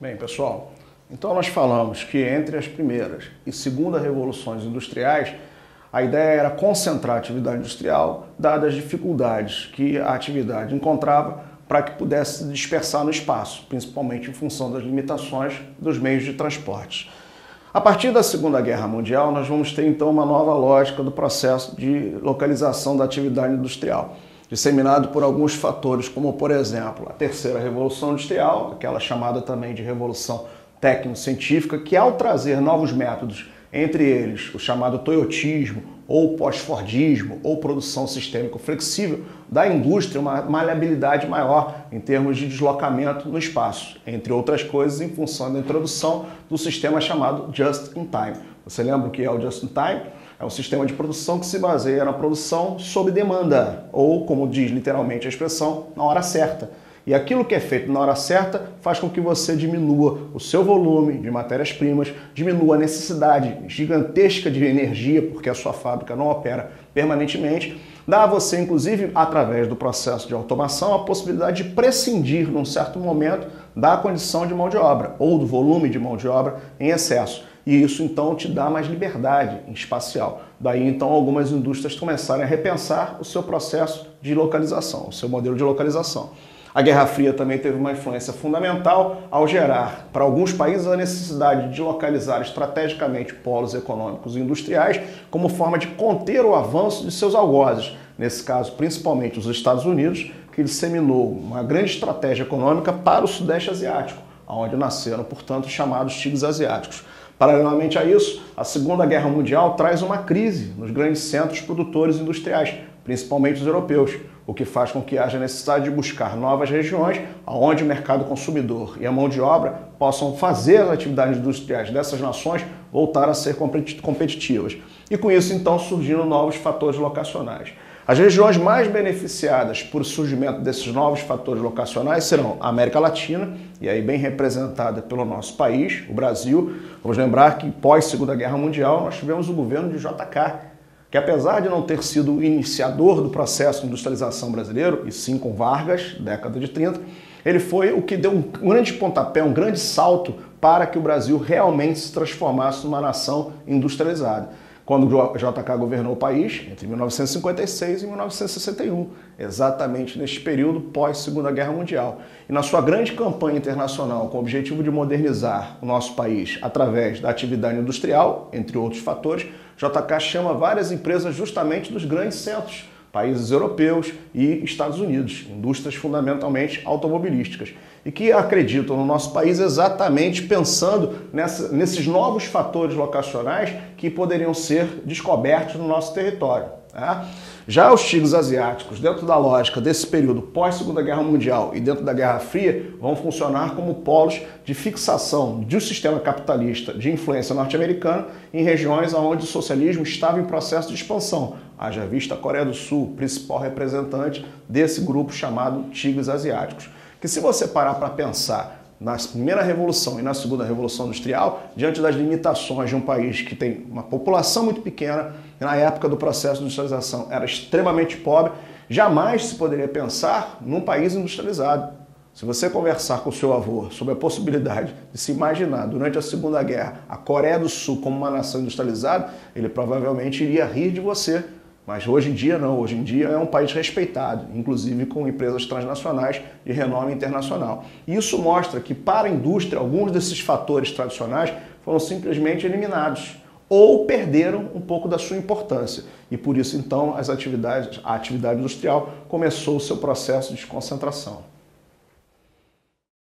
Bem, pessoal, então nós falamos que entre as primeiras e segunda revoluções industriais, a ideia era concentrar a atividade industrial, dadas as dificuldades que a atividade encontrava para que pudesse se dispersar no espaço, principalmente em função das limitações dos meios de transporte. A partir da Segunda Guerra Mundial, nós vamos ter então uma nova lógica do processo de localização da atividade industrial, disseminado por alguns fatores, como por exemplo, a terceira revolução industrial, aquela chamada também de revolução técnico-científica, que ao trazer novos métodos, entre eles o chamado toyotismo, ou pós-fordismo, ou produção sistêmico flexível, dá à indústria uma maleabilidade maior em termos de deslocamento no espaço, entre outras coisas em função da introdução do sistema chamado Just-in-Time. Você lembra o que é o Just-in-Time? É um sistema de produção que se baseia na produção sob demanda, ou, como diz literalmente a expressão, na hora certa. E aquilo que é feito na hora certa faz com que você diminua o seu volume de matérias-primas, diminua a necessidade gigantesca de energia, porque a sua fábrica não opera permanentemente, dá a você, inclusive, através do processo de automação, a possibilidade de prescindir, num certo momento, da condição de mão de obra, ou do volume de mão de obra em excesso. E isso, então, te dá mais liberdade espacial. Daí, então, algumas indústrias começarem a repensar o seu processo de localização, o seu modelo de localização. A Guerra Fria também teve uma influência fundamental ao gerar, para alguns países, a necessidade de localizar estrategicamente polos econômicos e industriais como forma de conter o avanço de seus algozes, nesse caso, principalmente os Estados Unidos, que disseminou uma grande estratégia econômica para o Sudeste Asiático, onde nasceram, portanto, os chamados tigres asiáticos. Paralelamente a isso, a Segunda Guerra Mundial traz uma crise nos grandes centros produtores industriais, principalmente os europeus, o que faz com que haja necessidade de buscar novas regiões onde o mercado consumidor e a mão de obra possam fazer as atividades industriais dessas nações voltar a ser competitivas. E com isso, então, surgindo novos fatores locacionais. As regiões mais beneficiadas por surgimento desses novos fatores locacionais serão a América Latina, e aí bem representada pelo nosso país, o Brasil. Vamos lembrar que pós-Segunda Guerra Mundial nós tivemos o governo de JK, que apesar de não ter sido o iniciador do processo de industrialização brasileiro, e sim com Vargas, década de 30, ele foi o que deu um grande pontapé, um grande salto para que o Brasil realmente se transformasse numa nação industrializada. Quando o JK governou o país, entre 1956 e 1961, exatamente neste período pós-Segunda Guerra Mundial. E na sua grande campanha internacional, com o objetivo de modernizar o nosso país através da atividade industrial, entre outros fatores, JK chama várias empresas justamente dos grandes centros, países europeus e Estados Unidos, indústrias fundamentalmente automobilísticas, e que acreditam no nosso país exatamente pensando nesses novos fatores locacionais que poderiam ser descobertos no nosso território. Tá? Já os tigres asiáticos, dentro da lógica desse período pós-Segunda Guerra Mundial e dentro da Guerra Fria, vão funcionar como polos de fixação de um sistema capitalista de influência norte-americana em regiões onde o socialismo estava em processo de expansão. Haja vista a Coreia do Sul, principal representante desse grupo chamado tigres asiáticos. Que se você parar para pensar na primeira revolução e na segunda revolução industrial, diante das limitações de um país que tem uma população muito pequena, na época do processo de industrialização era extremamente pobre, jamais se poderia pensar num país industrializado. Se você conversar com o seu avô sobre a possibilidade de se imaginar, durante a Segunda Guerra, a Coreia do Sul como uma nação industrializada, ele provavelmente iria rir de você. Mas hoje em dia não, hoje em dia é um país respeitado, inclusive com empresas transnacionais de renome internacional. E isso mostra que para a indústria, alguns desses fatores tradicionais foram simplesmente eliminados ou perderam um pouco da sua importância. E por isso, então, a atividade industrial começou o seu processo de desconcentração.